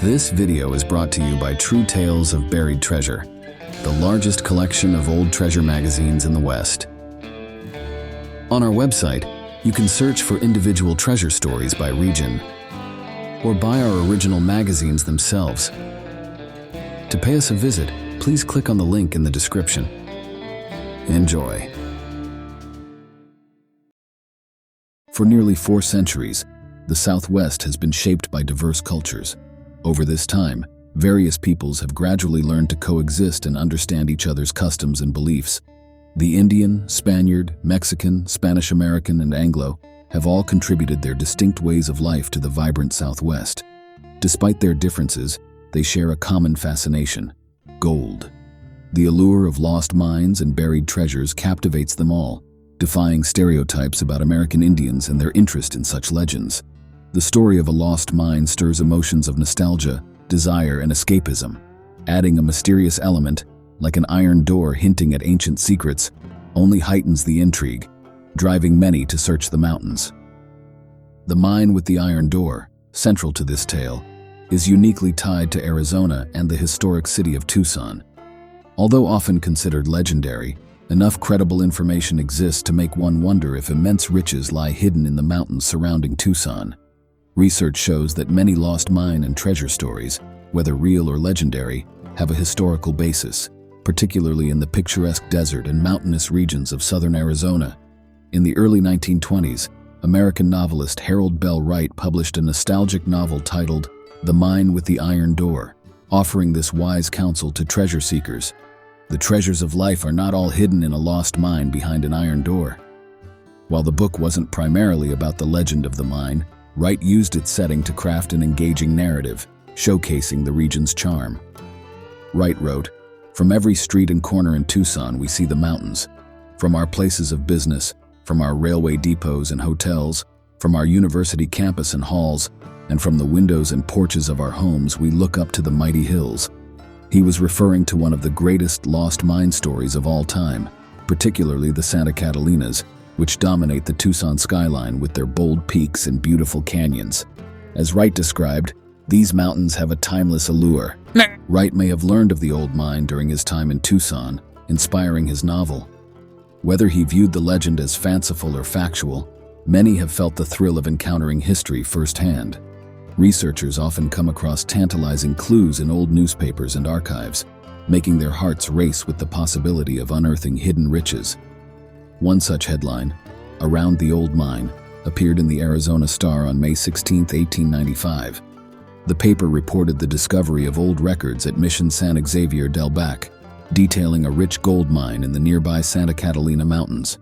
This video is brought to you by True Tales of Buried Treasure, the largest collection of old treasure magazines in the West. On our website, you can search for individual treasure stories by region, or buy our original magazines themselves. To pay us a visit, please click on the link in the description. Enjoy. For nearly 4 centuries, the Southwest has been shaped by diverse cultures. Over this time, various peoples have gradually learned to coexist and understand each other's customs and beliefs. The Indian, Spaniard, Mexican, Spanish American, and Anglo have all contributed their distinct ways of life to the vibrant Southwest. Despite their differences, they share a common fascination: gold. The allure of lost mines and buried treasures captivates them all, defying stereotypes about American Indians and their interest in such legends. The story of a lost mine stirs emotions of nostalgia, desire, and escapism, adding a mysterious element, like an iron door hinting at ancient secrets, only heightens the intrigue, driving many to search the mountains. The mine with the iron door, central to this tale, is uniquely tied to Arizona and the historic city of Tucson. Although often considered legendary, enough credible information exists to make one wonder if immense riches lie hidden in the mountains surrounding Tucson. Research shows that many lost mine and treasure stories, whether real or legendary, have a historical basis, particularly in the picturesque desert and mountainous regions of southern Arizona. In the early 1920s, American novelist Harold Bell Wright published a nostalgic novel titled The Mine with the Iron Door, offering this wise counsel to treasure seekers. The treasures of life are not all hidden in a lost mine behind an iron door. While the book wasn't primarily about the legend of the mine, Wright used its setting to craft an engaging narrative, showcasing the region's charm. Wright wrote, "From every street and corner in Tucson we see the mountains. From our places of business, from our railway depots and hotels, from our university campus and halls, and from the windows and porches of our homes we look up to the mighty hills." He was referring to one of the greatest lost mine stories of all time, particularly the Santa Catalinas, which dominate the Tucson skyline with their bold peaks and beautiful canyons. As Wright described, these mountains have a timeless allure. Wright may have learned of the old mine during his time in Tucson, inspiring his novel. Whether he viewed the legend as fanciful or factual, many have felt the thrill of encountering history firsthand. Researchers often come across tantalizing clues in old newspapers and archives, making their hearts race with the possibility of unearthing hidden riches. One such headline, "Around the Old Mine," appeared in the Arizona Star on May 16, 1895. The paper reported the discovery of old records at Mission San Xavier del Bac, detailing a rich gold mine in the nearby Santa Catalina Mountains.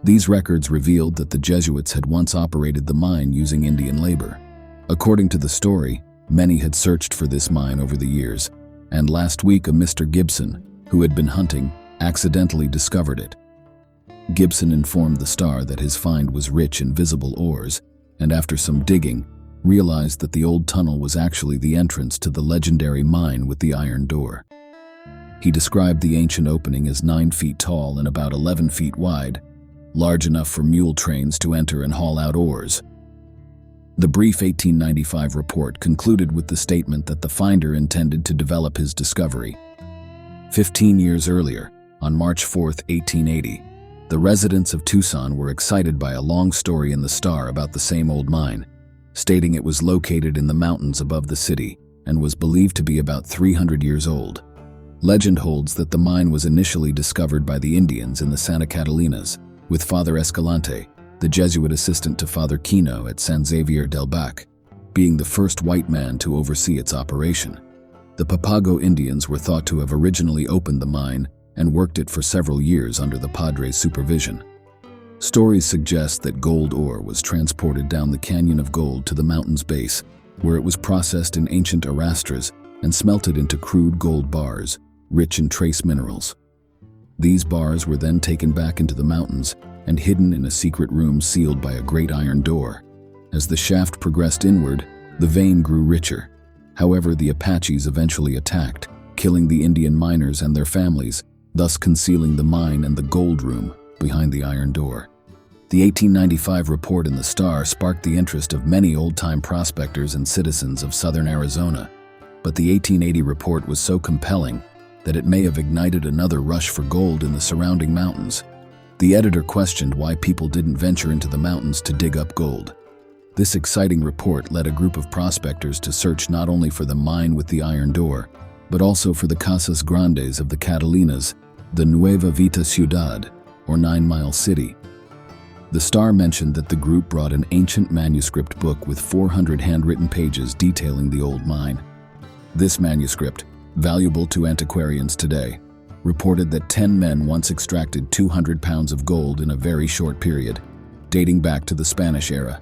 These records revealed that the Jesuits had once operated the mine using Indian labor. According to the story, many had searched for this mine over the years, and last week a Mr. Gibson, who had been hunting, accidentally discovered it. Gibson informed the Star that his find was rich in visible ores, and after some digging, realized that the old tunnel was actually the entrance to the legendary mine with the iron door. He described the ancient opening as 9 feet tall and about 11 feet wide, large enough for mule trains to enter and haul out ores. The brief 1895 report concluded with the statement that the finder intended to develop his discovery. 15 years earlier, on March 4, 1880, the residents of Tucson were excited by a long story in the Star about the same old mine, stating it was located in the mountains above the city and was believed to be about 300 years old. Legend holds that the mine was initially discovered by the Indians in the Santa Catalinas, with Father Escalante, the Jesuit assistant to Father Kino at San Xavier del Bac, being the first white man to oversee its operation. The Papago Indians were thought to have originally opened the mine and worked it for several years under the Padre's supervision. Stories suggest that gold ore was transported down the Canyon of Gold to the mountain's base, where it was processed in ancient arastras and smelted into crude gold bars, rich in trace minerals. These bars were then taken back into the mountains and hidden in a secret room sealed by a great iron door. As the shaft progressed inward, the vein grew richer. However, the Apaches eventually attacked, killing the Indian miners and their families, thus concealing the mine and the gold room behind the iron door. The 1895 report in the Star sparked the interest of many old-time prospectors and citizens of southern Arizona, but the 1880 report was so compelling that it may have ignited another rush for gold in the surrounding mountains. The editor questioned why people didn't venture into the mountains to dig up gold. This exciting report led a group of prospectors to search not only for the mine with the iron door, but also for the Casas Grandes of the Catalinas, the Nueva Vita Ciudad, or 9 Mile City. The Star mentioned that the group brought an ancient manuscript book with 400 handwritten pages detailing the old mine. This manuscript, valuable to antiquarians today, reported that 10 men once extracted 200 pounds of gold in a very short period, dating back to the Spanish era.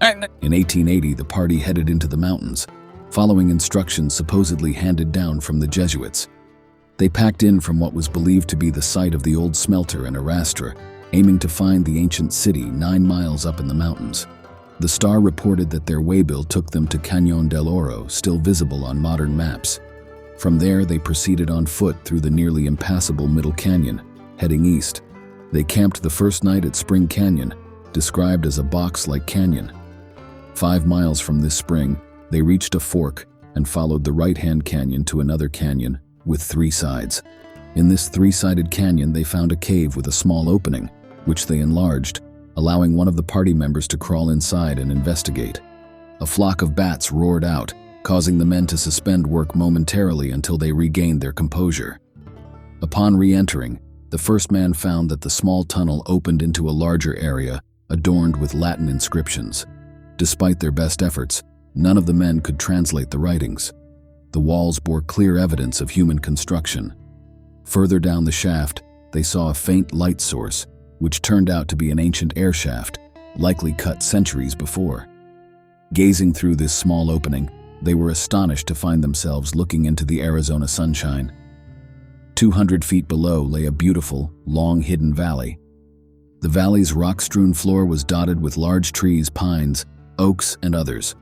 In 1880, the party headed into the mountains, following instructions supposedly handed down from the Jesuits. They packed in from what was believed to be the site of the old smelter in Arrastra, aiming to find the ancient city 9 miles up in the mountains. The Star reported that their waybill took them to Cañón del Oro, still visible on modern maps. From there, they proceeded on foot through the nearly impassable Middle Canyon, heading east. They camped the first night at Spring Canyon, described as a box-like canyon. 5 miles from this spring, they reached a fork and followed the right-hand canyon to another canyon with 3 sides. In this 3-sided canyon, they found a cave with a small opening, which they enlarged, allowing one of the party members to crawl inside and investigate. A flock of bats roared out, causing the men to suspend work momentarily until they regained their composure. Upon re-entering, the first man found that the small tunnel opened into a larger area adorned with Latin inscriptions. Despite their best efforts, none of the men could translate the writings. The walls bore clear evidence of human construction. Further down the shaft, they saw a faint light source, which turned out to be an ancient air shaft, likely cut centuries before. Gazing through this small opening, they were astonished to find themselves looking into the Arizona sunshine. 200 feet below lay a beautiful, long-hidden valley. The valley's rock-strewn floor was dotted with large trees, pines, oaks, and others.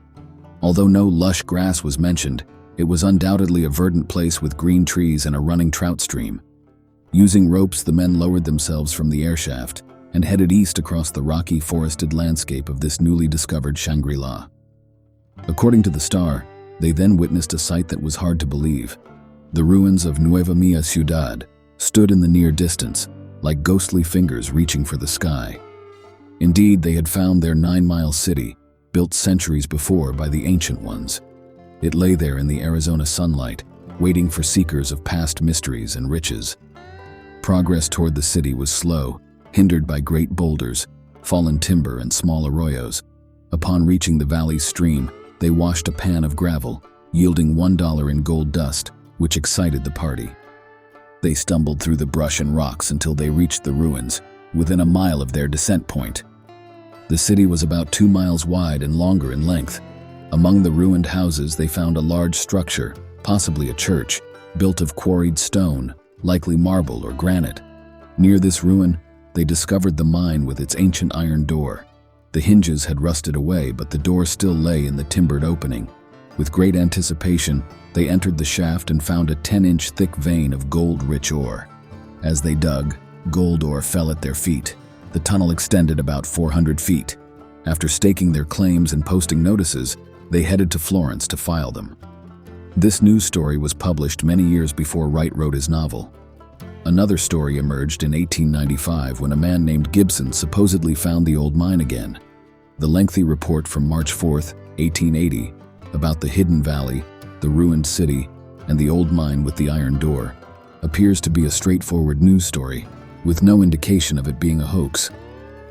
Although no lush grass was mentioned, it was undoubtedly a verdant place with green trees and a running trout stream. Using ropes, the men lowered themselves from the air shaft and headed east across the rocky, forested landscape of this newly discovered Shangri-La. According to the Star, they then witnessed a sight that was hard to believe. The ruins of Nueva Mia Ciudad stood in the near distance, like ghostly fingers reaching for the sky. Indeed, they had found their 9 Mile city, built centuries before by the ancient ones. It lay there in the Arizona sunlight, waiting for seekers of past mysteries and riches. Progress toward the city was slow, hindered by great boulders, fallen timber, and small arroyos. Upon reaching the valley's stream, they washed a pan of gravel, yielding $1 in gold dust, which excited the party. They stumbled through the brush and rocks until they reached the ruins, within a mile of their descent point. The city was about 2 miles wide and longer in length. Among the ruined houses, they found a large structure, possibly a church, built of quarried stone, likely marble or granite. Near this ruin, they discovered the mine with its ancient iron door. The hinges had rusted away, but the door still lay in the timbered opening. With great anticipation, they entered the shaft and found a 10-inch thick vein of gold-rich ore. As they dug, gold ore fell at their feet. The tunnel extended about 400 feet. After staking their claims and posting notices, they headed to Florence to file them. This news story was published many years before Wright wrote his novel. Another story emerged in 1895 when a man named Gibson supposedly found the old mine again. The lengthy report from March 4, 1880, about the hidden valley, the ruined city, and the old mine with the iron door, appears to be a straightforward news story, with no indication of it being a hoax.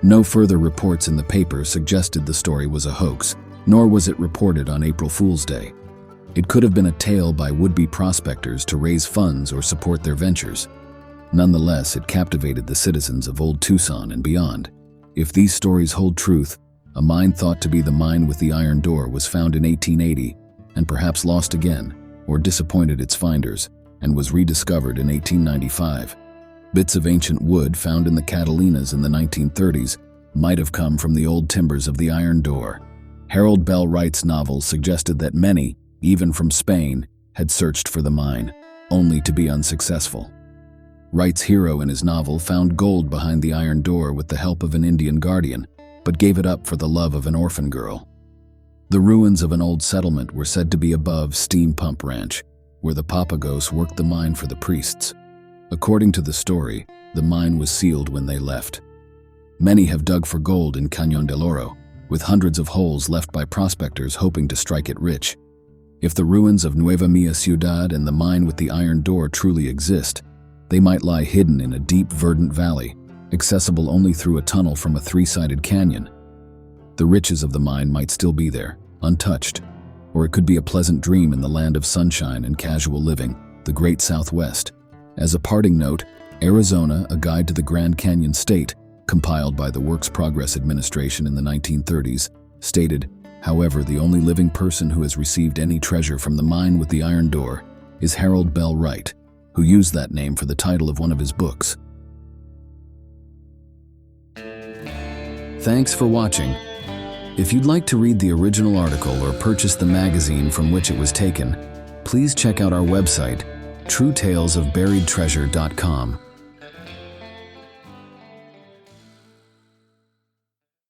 No further reports in the paper suggested the story was a hoax, nor was it reported on April Fool's Day. It could have been a tale by would-be prospectors to raise funds or support their ventures. Nonetheless, it captivated the citizens of Old Tucson and beyond. If these stories hold truth, a mine thought to be the mine with the iron door was found in 1880 and perhaps lost again, or disappointed its finders, and was rediscovered in 1895. Bits of ancient wood found in the Catalinas in the 1930s might have come from the old timbers of the iron door. Harold Bell Wright's novel suggested that many, even from Spain, had searched for the mine, only to be unsuccessful. Wright's hero in his novel found gold behind the iron door with the help of an Indian guardian, but gave it up for the love of an orphan girl. The ruins of an old settlement were said to be above Steam Pump Ranch, where the Papagos worked the mine for the priests. According to the story, the mine was sealed when they left. Many have dug for gold in Cañón del Oro, with hundreds of holes left by prospectors hoping to strike it rich. If the ruins of Nueva Mia Ciudad and the mine with the iron door truly exist, they might lie hidden in a deep, verdant valley, accessible only through a tunnel from a three-sided canyon. The riches of the mine might still be there, untouched, or it could be a pleasant dream in the land of sunshine and casual living, the Great Southwest. As a parting note, Arizona, A Guide to the Grand Canyon State, compiled by the Works Progress Administration in the 1930s, stated, however, the only living person who has received any treasure from the mine with the iron door is Harold Bell Wright, who used that name for the title of one of his books. Thanks for watching. If you'd like to read the original article or purchase the magazine from which it was taken, please check out our website, truetalesofburiedtreasure.com.